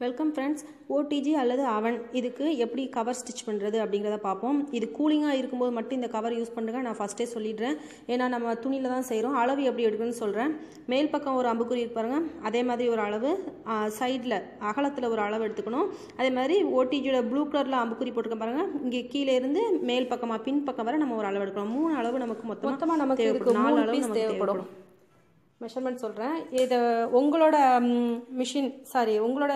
Welcome friends. OTG அல்லது அவன் இதுக்கு எப்படி கவர் ஸ்டிச் பண்ணுறது அப்படிங்கிறத பார்ப்போம். இது கூலிங்காக இருக்கும்போது மட்டும் இந்த கவர் யூஸ் பண்ணுங்க. நான் ஃபஸ்ட்டே சொல்லிடுறேன், ஏன்னா நம்ம துணியில் தான் செய்கிறோம். அளவு எப்படி எடுக்கணும்னு சொல்கிறேன். மேல் பக்கம் ஒரு அம்புக்குறி இருப்பாருங்க, அதே மாதிரி ஒரு அளவு, சைடில் அகலத்தில் ஒரு அளவு எடுத்துக்கணும். அதே மாதிரி ஓடிஜியோட ப்ளூ கலரில் அம்புக்குறி போட்டுக்க பாருங்கள். இங்கே கீழே இருந்து மேல் பக்கமாக பின் பக்கம் வரை நம்ம ஒரு அளவு எடுக்கணும். 3 அளவு நமக்கு மொத்தமாக நமக்கு தேவைப்படும். 4 அளவு நமக்கு தேவைப்படும். மெஷர்மெண்ட் சொல்கிறேன். இதை உங்களோட உங்களோட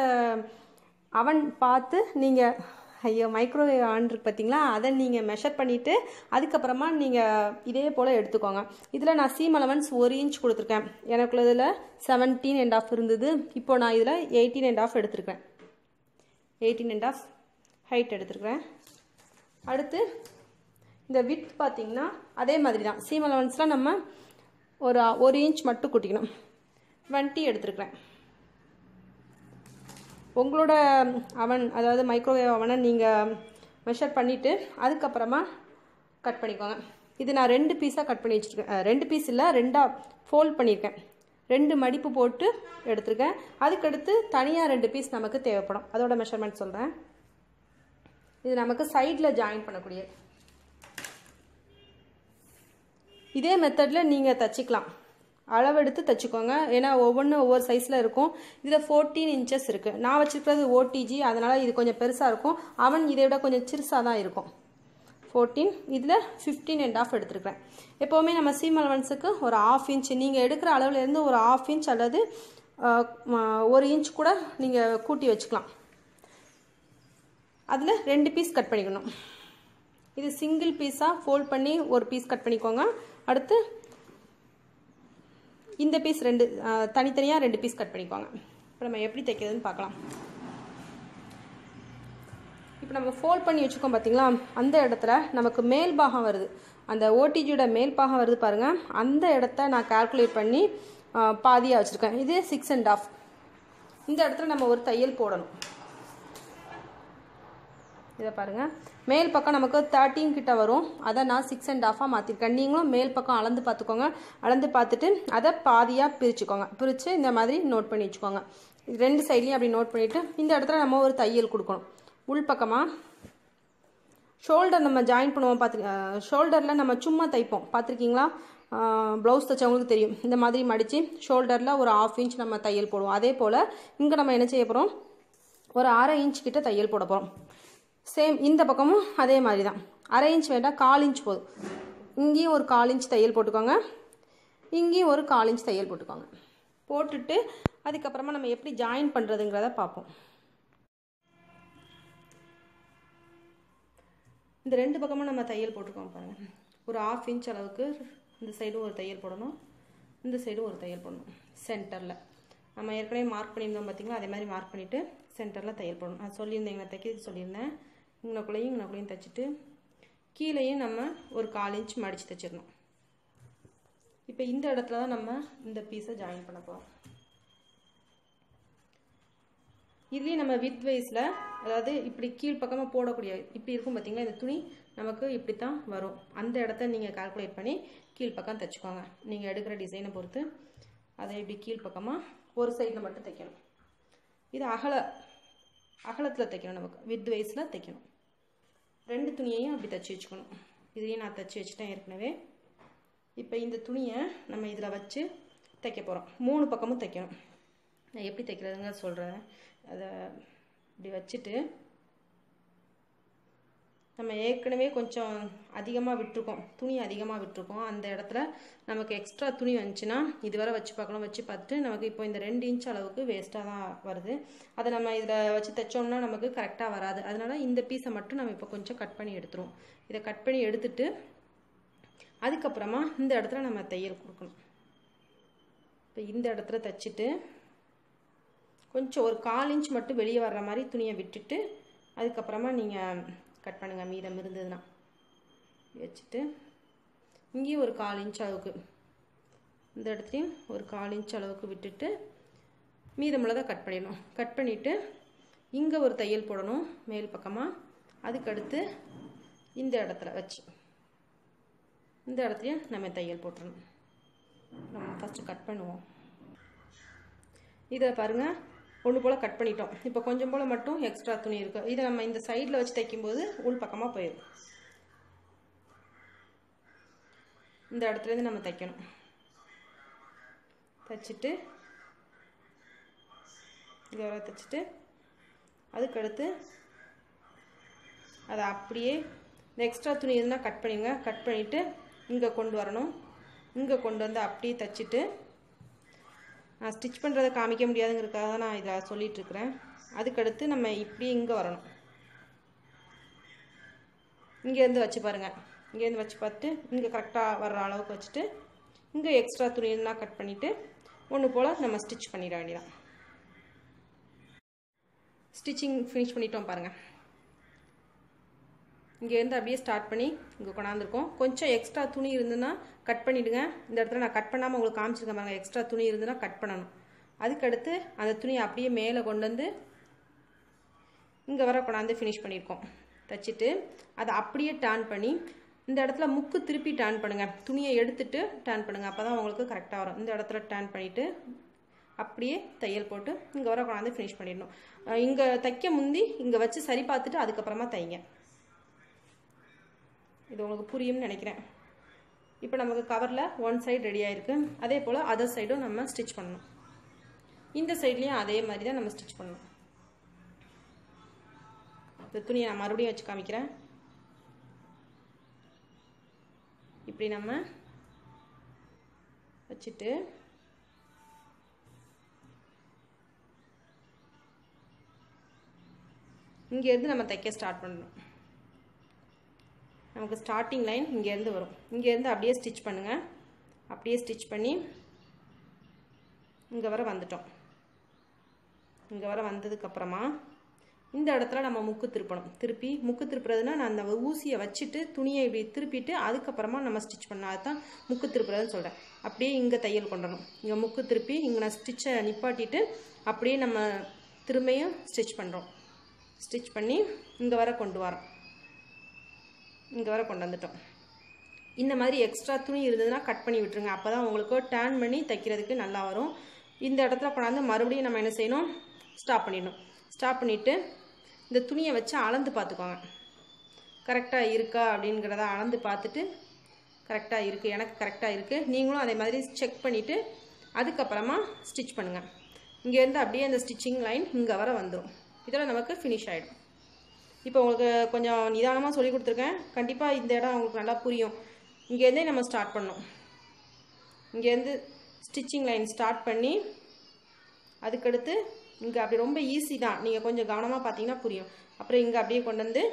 அவன் பார்த்து நீங்கள் மைக்ரோவேவ் ஆன் இருக்கு பார்த்தீங்களா, அதை நீங்கள் மெஷர் பண்ணிவிட்டு அதுக்கப்புறமா நீங்கள் இதே போல் எடுத்துக்கோங்க. இதில் நான் சீம் அலவன்ஸ் 1 இன்ச் கொடுத்துருக்கேன். எனக்குள்ள இதில் 17.5 இருந்தது. இப்போ நான் இதில் 18.5 எடுத்துருக்கேன். 18.5 ஹைட் எடுத்துருக்கிறேன். அடுத்து இந்த விட்த் பார்த்தீங்கன்னா அதே மாதிரி தான். சீம் அலவன்ஸில் நம்ம ஒரு 1 இன்ச் மட்டும் கூட்டிக்கணும். 20 எடுத்துருக்கிறேன். உங்களோட அவன், அதாவது மைக்ரோவேவ் அவனை நீங்கள் மெஷர் பண்ணிவிட்டு அதுக்கப்புறமா கட் பண்ணிக்கோங்க. இது நான் 2 பீஸாக கட் பண்ணி வச்சுருக்கேன். 2 பீஸ் இல்லை, 2ஆக ஃபோல்ட் பண்ணியிருக்கேன். 2 மடிப்பு போட்டு எடுத்துருக்கேன். அதுக்கடுத்து தனியாக 2 பீஸ் நமக்கு தேவைப்படும். அதோட மெஷர்மெண்ட் சொல்கிறேன். இது நமக்கு சைடில் ஜாயின் பண்ணக்கூடியது. இதே மெத்தடில் நீங்கள் தச்சுக்கலாம். அளவெடுத்து தச்சுக்கோங்க, ஏன்னா ஒவ்வொரு சைஸில் இருக்கும். இதில் 14 இன்ச்சஸ் இருக்குது. நான் வச்சுருக்கிறது ஓடிஜி, அதனால் இது கொஞ்சம் பெருசாக இருக்கும். அவன் இதை விட கொஞ்சம் சிறுசாக தான் இருக்கும். 14, இதில் 15.5 எடுத்துருக்கிறேன். எப்போவுமே நம்ம சீம் அலவன்ஸுக்கு ஒரு 1/2 இன்ச், நீங்கள் எடுக்கிற அளவுலேருந்து ஒரு 1/2 இன்ச் அல்லது 1 இன்ச் கூட நீங்கள் கூட்டி வச்சுக்கலாம். அதில் 2 பீஸ் கட் பண்ணிக்கணும். இது சிங்கிள் பீஸாக ஃபோல்ட் பண்ணி ஒரு பீஸ் கட் பண்ணிக்கோங்க. அடுத்து இந்த பீஸ் தனித்தனியாக 2 பீஸ் கட் பண்ணிக்கோங்க. இப்போ நம்ம எப்படி தைக்கிறதுன்னு பார்க்கலாம். இப்போ நம்ம ஃபோல்ட் பண்ணி வச்சுக்கோம் பார்த்தீங்களா, அந்த இடத்துல நமக்கு மேல் பாகம் வருது. அந்த ஓடிஜியோட மேல் பாகம் வருது பாருங்கள். அந்த இடத்த நான் கால்குலேட் பண்ணி பாதியாக வச்சுருக்கேன். இது 6.5. இந்த இடத்துல நம்ம ஒரு தையல் போடணும். இதை பாருங்கள், மேல் பக்கம் நமக்கு 13 கிட்ட வரும். அதை நான் 6.5 மாற்றிருக்கேன். நீங்களும் மேல் பக்கம் அளந்து பார்த்துக்கோங்க. அளந்து பார்த்துட்டு அதை பாதியாக பிரிச்சுக்கோங்க. பிரித்து இந்த மாதிரி நோட் பண்ணி வச்சுக்கோங்க. 2 சைட்லையும் அப்படி நோட் பண்ணிவிட்டு இந்த இடத்துல நம்ம ஒரு தையல் கொடுக்கணும். உள் பக்கமாக ஷோல்டர் நம்ம ஜாயின் பண்ணுவோம். ஷோல்டரில் நம்ம சும்மா தைப்போம், பார்த்துருக்கீங்களா? ப்ளவுஸ் தைச்சவங்களுக்கு தெரியும். இந்த மாதிரி மடித்து ஷோல்டரில் ஒரு 1/2 இன்ச் நம்ம தையல் போடுவோம். அதே போல் இங்கே நம்ம என்ன செய்ய போகிறோம், ஒரு 1/2 இன்ச் கிட்ட தையல் போட போகிறோம். சேம் இந்த பக்கமும் அதே மாதிரி தான். 1/2 இன்ச் வேண்டாம், 1/4 இன்ச் போதும். இங்கேயும் ஒரு 1/4 இன்ச் தையல் போட்டுக்கோங்க. இங்கேயும் ஒரு 1/4 இன்ச் தையல் போட்டுக்கோங்க. போட்டுட்டு அதுக்கப்புறமா நம்ம எப்படி ஜாயின் பண்ணுறதுங்கிறத பார்ப்போம். இந்த 2 பக்கமும் நம்ம தையல் போட்டுக்கோங்க பாருங்கள். ஒரு 1/2 இன்ச் அளவுக்கு இந்த சைடும் ஒரு தையல் போடணும், இந்த சைடும் ஒரு தையல் போடணும். சென்டரில் நம்ம ஏற்கனவே மார்க் பண்ணியிருந்தோம் பார்த்தீங்களா, அதே மாதிரி மார்க் பண்ணிவிட்டு சென்டரில் தையல் போடணும். அது சொல்லியிருந்தேன், நான் தைக்கிறது சொல்லியிருந்தேன். இங்கனக்குள்ளேயும் தைச்சிட்டு கீழேயும் நம்ம ஒரு 1/4 இன்ச் மடித்து தைச்சிடணும். இப்போ இந்த இடத்துல தான் நம்ம இந்த பீஸை ஜாயின் பண்ண போகிறோம். இதுலேயும் நம்ம வித் வைஸில், அதாவது இப்படி கீழ் பக்கமாக போடக்கூடிய இப்படி இருக்கும் பார்த்தீங்களா, இந்த துணி நமக்கு இப்படி தான் வரும். அந்த இடத்த நீங்கள் கால்குலேட் பண்ணி கீழ் பக்கம் தைச்சிக்கோங்க. நீங்கள் எடுக்கிற டிசைனை பொறுத்து அதை இப்படி கீழ் பக்கமாக ஒரு சைடில் மட்டும் தைக்கணும். இது அகலத்தில் தைக்கணும். நமக்கு வித் வைஸில் தைக்கணும். 2 துணியையும் அப்படி தைச்சி வச்சுக்கணும். இதையும் நான் தைச்சி வச்சுட்டேன் ஏற்கனவே. இப்போ இந்த துணியை நம்ம இதில் வச்சு தைக்க போகிறோம். 3 பக்கமும் தைக்கணும். நான் எப்படி தைக்கிறதுங்க சொல்கிறேன். அதை இப்படி வச்சுட்டு நம்ம ஏற்கனவே கொஞ்சம் அதிகமாக விட்டுருக்கோம், துணி அதிகமாக விட்டுருக்கோம். அந்த இடத்துல நமக்கு எக்ஸ்ட்ரா துணி வந்துச்சுன்னா இதுவரை வச்சு பார்க்கணும். வச்சு பார்த்துட்டு நமக்கு இப்போ இந்த 2 இன்ச் அளவுக்கு வேஸ்ட்டாக தான் வருது. அதை நம்ம இதில் வச்சு தைச்சோம்னா நமக்கு கரெக்டாக வராது. அதனால் இந்த பீஸை மட்டும் நம்ம இப்போ கொஞ்சம் கட் பண்ணி எடுத்துருவோம். இதை கட் பண்ணி எடுத்துட்டு அதுக்கப்புறமா இந்த இடத்துல நம்ம தையல் கொடுக்கணும். இப்போ இந்த இடத்துல தைச்சிட்டு கொஞ்சம் ஒரு 1/4 இன்ச் மட்டும் வெளியே வர்ற மாதிரி துணியை விட்டுட்டு அதுக்கப்புறமா நீங்கள் கட் பண்ணுங்கள். மீதம் இருந்ததுன்னா வச்சுட்டு இங்கேயும் ஒரு 1/4 இன்ச் அளவுக்கு, இந்த இடத்துலையும் ஒரு 1/4 இன்ச் அளவுக்கு விட்டுட்டு மீதமுள்ளதை கட் பண்ணிடணும். கட் பண்ணிவிட்டு இங்கே ஒரு தையல் போடணும் மேல் பக்கமாக. அதுக்கடுத்து இந்த இடத்துல வச்சு இந்த இடத்துலையும் நம்ம தையல் போட்டுடணும். நம்ம ஃபஸ்ட்டு கட் பண்ணுவோம். இதை பாருங்கள், ஒன்று போல் கட் பண்ணிட்டோம். இப்போ கொஞ்சம் போல் மட்டும் எக்ஸ்ட்ரா துணி இருக்குது. இதை நம்ம இந்த சைடில் வச்சு தைக்கும்போது உள் பக்கமாக போயிடும். இந்த இடத்துலேருந்து நம்ம தைக்கணும். தைச்சிட்டு இங்கே வர தைச்சிட்டு அதுக்கடுத்து அதை அப்படியே இந்த எக்ஸ்ட்ரா துணி இருந்தால் கட் பண்ணிடுங்க. கட் பண்ணிவிட்டு இங்கே கொண்டு வரணும். இங்கே கொண்டு வந்து அப்படியே தைச்சிட்டு நான் ஸ்டிச் பண்ணுறதை காமிக்க முடியாதுங்கிறதுக்காக தான் நான் இதை சொல்லிகிட்ருக்கிறேன். அதுக்கடுத்து நம்ம இப்படி இங்கே வரணும். இங்கேருந்து வச்சு பாருங்கள். இங்கேருந்து வச்சு பார்த்துட்டு இங்கே கரெக்டாக வர்ற அளவுக்கு வச்சுட்டு இங்கே எக்ஸ்ட்ரா துணி இருந்தால் கட் பண்ணிவிட்டு ஒன்று போல் நம்ம ஸ்டிச் பண்ணிட வேண்டியதான். ஸ்டிச்சிங் ஃபினிஷ் பண்ணிட்டோம் பாருங்கள். இங்கேருந்து அப்படியே ஸ்டார்ட் பண்ணி இங்கே கொண்டாந்துருக்கோம். கொஞ்சம் எக்ஸ்ட்ரா துணி இருந்துன்னா கட் பண்ணிவிடுங்க. இந்த இடத்துல நான் கட் பண்ணாமல் உங்களுக்கு காமிச்சிருக்கேன் பாருங்கள். எக்ஸ்ட்ரா துணி இருந்துன்னா கட் பண்ணணும். அதுக்கடுத்து அந்த துணியை அப்படியே மேலே கொண்டு வந்து இங்கே வர கொண்டாந்து ஃபினிஷ் பண்ணியிருக்கோம். தைச்சிட்டு அதை அப்படியே டர்ன் பண்ணி இந்த இடத்துல முக்கு திருப்பி டர்ன் பண்ணுங்கள். துணியை எடுத்துகிட்டு டர்ன் பண்ணுங்கள். அப்போ தான் உங்களுக்கு கரெக்டாக வரும். இந்த இடத்துல டர்ன் பண்ணிவிட்டு அப்படியே தையல் போட்டு இங்கே வர கொண்டாந்து ஃபினிஷ் பண்ணிடணும். இங்கே தைக்க முந்தி இங்கே வச்சு சரி பார்த்துட்டு அதுக்கப்புறமா தைங்க. இது உங்களுக்கு புரியும்னு நினைக்கிறேன். இப்போ நமக்கு கவரில் ஒன் சைடு ரெடி ஆகிருக்கு. அதே போல் அதர் சைடும் நம்ம ஸ்டிச் பண்ணணும். இந்த சைட்லேயும் அதே மாதிரி தான் நம்ம ஸ்டிச் பண்ணணும். இந்த துணியை நான் மறுபடியும் வச்சு காமிக்கிறேன். இப்படி நம்ம வச்சுட்டு இங்கேருந்து நம்ம தைக்க ஸ்டார்ட் பண்ணணும். நமக்கு ஸ்டார்டிங் லைன் இங்கேருந்து வரும். இங்கேருந்து அப்படியே ஸ்டிச் பண்ணுங்கள். அப்படியே ஸ்டிச் பண்ணி இங்கே வர வந்துட்டோம். இங்கே வர வந்ததுக்கப்புறமா இந்த இடத்துல நம்ம முக்கு திருப்பணும். திருப்பி முக்கு திருப்புறதுன்னா நான் அந்த ஊசியை வச்சுட்டு துணியை இப்படி திருப்பிட்டு அதுக்கப்புறமா நம்ம ஸ்டிச் பண்ணணும். அதுதான் முக்கு திருப்புறதுன்னு சொல்கிறேன். அப்படியே இங்கே தையல் கொண்டணும். இங்கே முக்கு திருப்பி இங்கே நான் ஸ்டிச்சை நிப்பாட்டிட்டு அப்படியே நம்ம திரும்பியும் ஸ்டிச் பண்ணுறோம். ஸ்டிச் பண்ணி இங்கே வர கொண்டு வரோம். இங்கே வர கொண்டு வந்துட்டோம். இந்த மாதிரி எக்ஸ்ட்ரா துணி இருந்ததுன்னா கட் பண்ணி விட்டுருங்க. அப்போ தான் உங்களுக்கு டர்ன் பண்ணி தைக்கிறதுக்கு நல்லா வரும். இந்த இடத்துல கொண்டாந்து மறுபடியும் நம்ம என்ன செய்யணும், ஸ்டாப் பண்ணிடணும். ஸ்டாப் பண்ணிவிட்டு இந்த துணியை வச்சு அளந்து பார்த்துக்கோங்க. கரெக்டாக இருக்கா அப்படிங்கிறத அளந்து பார்த்துட்டு கரெக்டாக இருக்குது, எனக்கு கரெக்டாக இருக்குது, நீங்களும் அதே மாதிரி செக் பண்ணிவிட்டு அதுக்கப்புறமா ஸ்டிச் பண்ணுங்கள். இங்கேருந்து அப்படியே அந்த ஸ்டிச்சிங் லைன் இங்கே வர வந்துடும். இதோட நமக்கு ஃபினிஷ் ஆகிடும். இப்போ உங்களுக்கு கொஞ்சம் நிதானமாக சொல்லி கொடுத்துருக்கேன். கண்டிப்பாக இந்த இடம் உங்களுக்கு நல்லா புரியும். இங்கேருந்தே நம்ம ஸ்டார்ட் பண்ணோம். இங்கேருந்து ஸ்டிச்சிங் லைன் ஸ்டார்ட் பண்ணி அதுக்கடுத்து இங்கே அப்படி ரொம்ப ஈஸி தான். நீங்கள் கொஞ்சம் கவனமாக பார்த்தீங்கன்னா புரியும். அப்புறம் இங்கே அப்படியே கொண்டு வந்து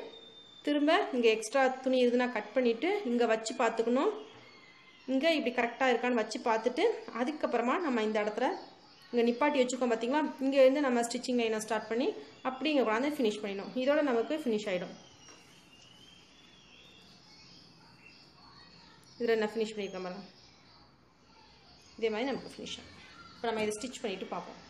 திரும்ப இங்கே எக்ஸ்ட்ரா துணி இருந்துன்னா கட் பண்ணிவிட்டு இங்கே வச்சு பார்த்துக்கணும். இங்கே இப்படி கரெக்டாக இருக்கான்னு வச்சு பார்த்துட்டு அதுக்கப்புறமா நம்ம இந்த இடத்துல இங்கே நிப்பாட்டி வச்சுக்கோம் பார்த்தீங்களா. இங்கேருந்து நம்ம ஸ்டிச்சிங் லைனை ஸ்டார்ட் பண்ணி அப்படி இங்கே கொண்டாந்து ஃபினிஷ் பண்ணிடணும். இதோட நமக்கு ஃபினிஷ் ஆகிடும். இதில் நான் ஃபினிஷ் பண்ணியிருக்கேன் மேடம். இதே மாதிரி நமக்கு ஃபினிஷ் ஆகும். இப்போ நம்ம இதை ஸ்டிச் பண்ணிவிட்டு பார்ப்போம்.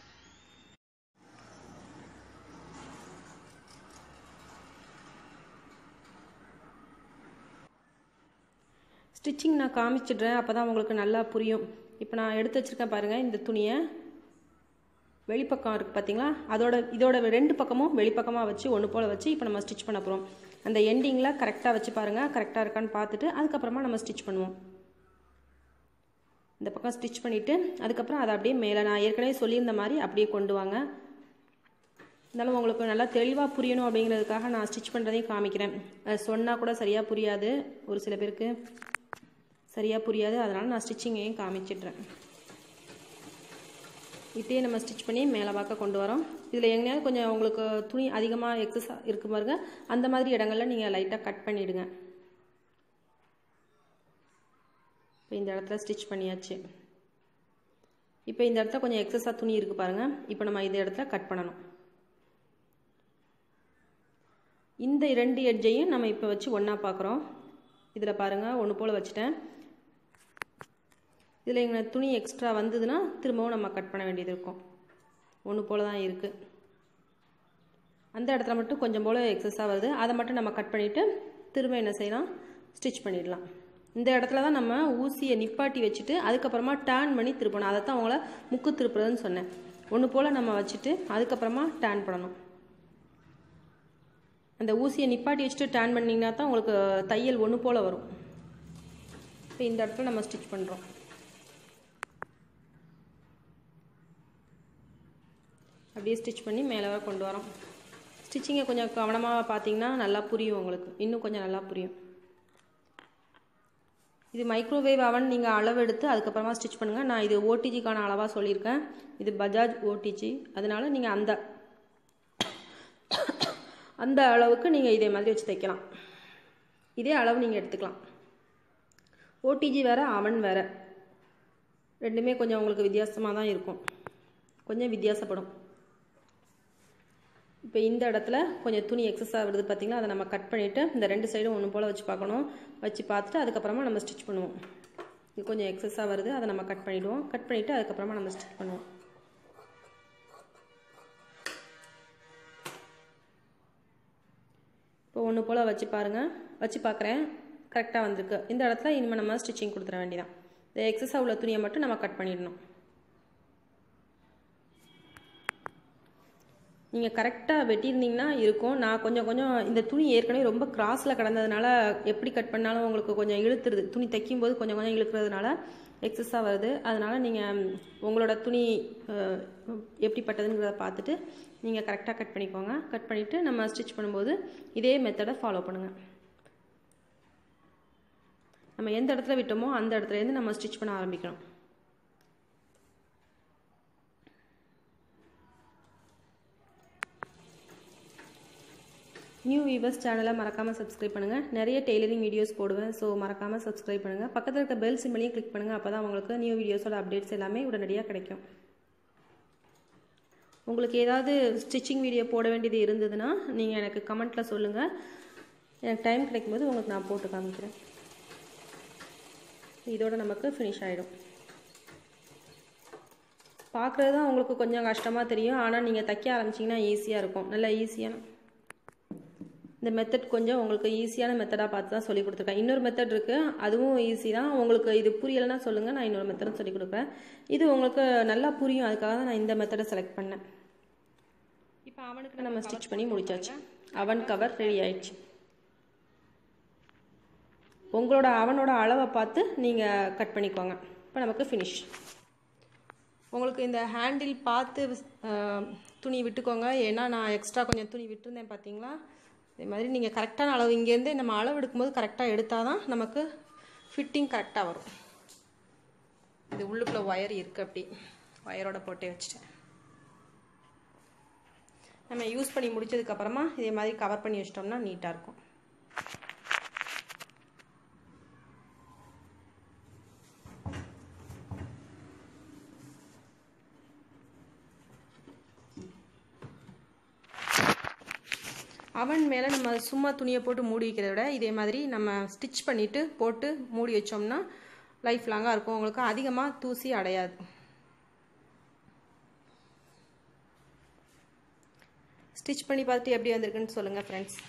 ஸ்டிச்சிங் நான் காமிச்சிடுறேன். அப்போ தான் உங்களுக்கு நல்லா புரியும். இப்போ நான் எடுத்து வச்சுருக்கேன் பாருங்கள். இந்த துணியை வெளிப்பக்கம் இருக்குது பார்த்தீங்களா, இதோட ரெண்டு பக்கமும் வெளிப்பக்கமாக வச்சு ஒன்று போல் வச்சு இப்போ நம்ம ஸ்டிச் பண்ண போகிறோம். அந்த எண்டிங்கில் கரெக்டாக வச்சு பாருங்கள். கரெக்டாக இருக்கான்னு பார்த்துட்டு அதுக்கப்புறமா நம்ம ஸ்டிச் பண்ணுவோம். இந்த பக்கம் ஸ்டிச் பண்ணிவிட்டு அதுக்கப்புறம் அதை அப்படியே மேலே நான் ஏற்கனவே சொல்லியிருந்த மாதிரி அப்படியே கொண்டு வாங்க. இருந்தாலும் உங்களுக்கு நல்லா தெளிவாக புரியணும் அப்படிங்கிறதுக்காக நான் ஸ்டிச் பண்ணுறதையும் காமிக்கிறேன். சொன்னால் கூட சரியாக புரியாது, ஒரு சில பேருக்கு சரியாக புரியாது. அதனால் நான் ஸ்டிச்சிங்கையும் காமிச்சிடுறேன். இப்படியே நம்ம ஸ்டிச் பண்ணி மேலே பார்க்க கொண்டு வரோம். இதில் எங்கேயாவது கொஞ்சம் உங்களுக்கு துணி அதிகமாக எக்ஸஸாக இருக்கு பாருங்க, அந்த மாதிரி இடங்களில் நீங்கள் லைட்டாக கட் பண்ணிவிடுங்க. இப்போ இந்த இடத்துல ஸ்டிச் பண்ணியாச்சு. இப்போ இந்த இடத்துல கொஞ்சம் எக்ஸஸாக துணி இருக்குது பாருங்கள். இப்போ நம்ம இந்த இடத்துல கட் பண்ணணும். இந்த ரெண்டு எட்ஜையும் நம்ம இப்போ வச்சு ஒன்றா பார்க்குறோம். இதில் பாருங்கள் ஒன்று போல் வச்சுட்டேன். இதில் எங்கள் துணி எக்ஸ்ட்ரா வந்ததுன்னா திரும்பவும் நம்ம கட் பண்ண வேண்டியது இருக்கும். ஒன்று போல் தான் இருக்குது. அந்த இடத்துல மட்டும் கொஞ்சம் போல் எக்ஸஸாக வருது, அதை மட்டும் நம்ம கட் பண்ணிவிட்டு திரும்ப என்ன செய்யலாம், ஸ்டிச் பண்ணிடலாம். இந்த இடத்துல தான் நம்ம ஊசியை நிப்பாட்டி வச்சுட்டு அதுக்கப்புறமா டர்ன் பண்ணி திருப்பணும். அதை தான் உங்களை முக்கு திருப்புறதுன்னு சொன்னேன். ஒன்று போல் நம்ம வச்சுட்டு அதுக்கப்புறமா டேன் பண்ணணும். அந்த ஊசியை நிப்பாட்டி வச்சுட்டு டேன் பண்ணிங்கன்னா தான் உங்களுக்கு தையல் ஒன்று போல் வரும். இப்போ இந்த இடத்துல நம்ம ஸ்டிச் பண்ணுறோம். அப்படியே ஸ்டிச் பண்ணி மேலே வர கொண்டு வரோம். ஸ்டிச்சிங்கை கொஞ்சம் கவனமாக பார்த்தீங்கன்னா நல்லா புரியும் உங்களுக்கு, இன்னும் கொஞ்சம் நல்லா புரியும். இது மைக்ரோவேவ் அவன் நீங்கள் அளவு எடுத்து அதுக்கப்புறமா ஸ்டிச் பண்ணுங்கள். நான் இது ஓடிஜிக்கான அளவாக சொல்லியிருக்கேன். இது பஜாஜ் ஓடிஜி, அதனால் நீங்கள் அந்த அளவுக்கு நீங்கள் இதே மாதிரி வச்சு தைக்கலாம். இதே அளவு நீங்கள் எடுத்துக்கலாம். ஓடிஜி வேறு அவன் வேறு, ரெண்டுமே கொஞ்சம் உங்களுக்கு வித்தியாசமாக தான் இருக்கும், கொஞ்சம் வித்தியாசப்படும். இப்போ இந்த இடத்துல கொஞ்சம் துணி எக்ஸஸாக வருது பார்த்தீங்களா, அதை நம்ம கட் பண்ணிவிட்டு இந்த ரெண்டு சைடும் ஒன்று போல் வச்சு பார்க்கணும். வச்சு பார்த்துட்டு அதுக்கப்புறமா நம்ம ஸ்டிச் பண்ணுவோம். இது கொஞ்சம் எக்ஸஸாக வருது, அதை நம்ம கட் பண்ணிவிடுவோம். கட் பண்ணிவிட்டு அதுக்கப்புறமா நம்ம ஸ்டிச் பண்ணுவோம். இப்போ ஒன்று போல் வச்சு பாருங்கள். வச்சு பார்க்குறேன், கரெக்டாக வந்திருக்கு. இந்த இடத்துல இனிமேல் நம்ம ஸ்டிச்சிங் கொடுத்துட வேண்டியதான். இந்த எக்ஸஸாக உள்ள துணியை மட்டும் நம்ம கட் பண்ணிடணும். நீங்கள் கரெக்டாக வெட்டியிருந்தீங்கன்னா இருக்கும். நான் கொஞ்சம் இந்த துணி ஏற்கனவே ரொம்ப கிராஸில் கிடந்ததுனால எப்படி கட் பண்ணாலும் உங்களுக்கு கொஞ்சம் இழுத்துருது. துணி தைக்கும்போது கொஞ்சம் இழுக்கிறதுனால எக்ஸஸாக வருது. அதனால் நீங்கள் உங்களோட துணி எப்படிப்பட்டதுங்கிறத பார்த்துட்டு நீங்கள் கரெக்டாக கட் பண்ணிக்கோங்க. கட் பண்ணிவிட்டு நம்ம ஸ்டிச் பண்ணும்போது இதே மெத்தடை ஃபாலோ பண்ணுங்கள். நம்ம எந்த இடத்துல விட்டோமோ அந்த இடத்துலேருந்து நம்ம ஸ்டிச் பண்ண ஆரம்பிக்கணும். நியூ வியூவர்ஸ் சேனலை மறக்காமல் சப்ஸ்கிரைப் பண்ணுங்கள். நிறைய டெய்லரிங் வீடியோஸ் போடுவேன், ஸோ மறக்காமல் சப்ஸ்கிரைப் பண்ணுங்கள். பக்கத்தில் இருக்க பெல் சிம்பலையும் கிளிக் பண்ணுங்கள். அப்போ தான் உங்களுக்கு நியூ வீடியோஸோட அப்டேட்ஸ் எல்லாமே உடனடியாக கிடைக்கும். உங்களுக்கு ஏதாவது ஸ்டிச்சிங் வீடியோ போட வேண்டியது இருந்ததுன்னா நீங்கள் எனக்கு கமெண்ட்டில் சொல்லுங்கள். எனக்கு டைம் கிடைக்கும்போது உங்களுக்கு நான் போட்டு காமிக்கிறேன். இதோட நமக்கு ஃபினிஷ் ஆகிடும். பார்க்குறது தான் உங்களுக்கு கொஞ்சம் கஷ்டமாக தெரியும், ஆனால் நீங்கள் தைக்க ஆரம்பிச்சிங்கன்னா ஈஸியாக இருக்கும். நல்லா ஈஸியான இந்த மெத்தட் கொஞ்சம் உங்களுக்கு ஈஸியான மெத்தடாக பார்த்து தான் சொல்லி கொடுத்துருக்கேன். இன்னொரு மெத்தட் இருக்குது, அதுவும் ஈஸி தான். உங்களுக்கு இது புரியலைன்னா சொல்லுங்கள், நான் இன்னொரு மெத்தடும் சொல்லி கொடுக்குறேன். இது உங்களுக்கு நல்லா புரியும், அதுக்காக தான் நான் இந்த மெத்தடை செலக்ட் பண்ணேன். இப்போ அவனுக்கு நம்ம ஸ்டிச் பண்ணி முடிச்சாச்சு. அவன் கவர் ரெடி ஆயிடுச்சு. உங்களோட அவனோட அளவை பார்த்து நீங்கள் கட் பண்ணிக்கோங்க. இப்போ நமக்கு ஃபினிஷ். உங்களுக்கு இந்த ஹேண்டில் பார்த்து துணி விட்டுக்கோங்க. ஏன்னா நான் எக்ஸ்ட்ரா கொஞ்சம் துணி விட்டுருந்தேன் பார்த்தீங்களா. இதே மாதிரி நீங்கள் கரெக்டான அளவு இங்கேருந்து நம்ம அளவு எடுக்கும்போது கரெக்டாக எடுத்தால் தான் நமக்கு ஃபிட்டிங் கரெக்டாக வரும். இது உள்ளுக்குள்ளே ஒயர் இருக்குது, அப்படி ஒயரோட போட்டே வச்சுட்டேன். நம்ம யூஸ் பண்ணி முடிச்சதுக்கப்புறமா இதே மாதிரி கவர் பண்ணி வச்சிட்டோம்னா நீட்டாக இருக்கும். அவன் மேலே நம்ம சும்மா துணியை போட்டு மூடி வைக்கிறத விட இதே மாதிரி நம்ம ஸ்டிச் பண்ணிவிட்டு போட்டு மூடி வச்சோம்னா லைஃப் லாங்காக இருக்கும். உங்களுக்கு அதிகமாக தூசி அடையாது. ஸ்டிச் பண்ணி பார்த்துட்டு எப்படி வந்திருக்குன்னு சொல்லுங்கள் ஃப்ரெண்ட்ஸ்.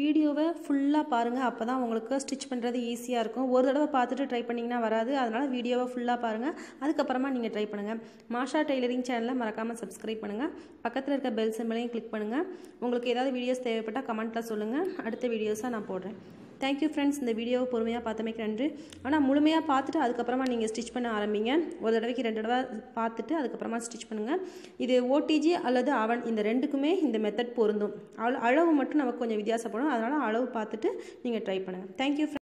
வீடியோவை ஃபுல்லாக பாருங்கள், அப்போ தான் உங்களுக்கு ஸ்டிச் பண்ணுறது ஈஸியாக இருக்கும். ஒரு தடவை பார்த்துட்டு ட்ரை பண்ணிங்கன்னா வராது. அதனால் வீடியோவை ஃபுல்லாக பாருங்கள், அதுக்கப்புறமா நீங்கள் ட்ரை பண்ணுங்கள். மாஷா டெய்லரிங் சேனலை மறக்காமல் சப்ஸ்கிரைப் பண்ணுங்கள். பக்கத்தில் இருக்க பெல் சிம்பலையும் கிளிக் பண்ணுங்கள். உங்களுக்கு ஏதாவது வீடியோஸ் தேவைப்பட்டால் கமெண்ட்டில் சொல்லுங்கள், அடுத்த வீடியோஸாக நான் போடுறேன். Thank you friends. இந்த வீடியோவை பொறுமையாக பார்த்தமைக்கு நன்றி. ஆனால் முழுமையாக பார்த்துட்டு அதுக்கப்புறமா நீங்கள் ஸ்டிச் பண்ண ஆரம்பிங்க. ஒரு தடவைக்கு 2 தடவை பார்த்துட்டு அதுக்கப்புறமா ஸ்டிச் பண்ணுங்கள். இது ஓடிஜி அல்லது அவன், இந்த ரெண்டுக்குமே இந்த மெத்தட் பொருந்தும். அளவு மட்டும் நமக்கு கொஞ்சம் வித்தியாசப்படும். அதனால் அளவு பார்த்துட்டு நீங்கள் ட்ரை பண்ணுங்கள். தேங்க்யூ.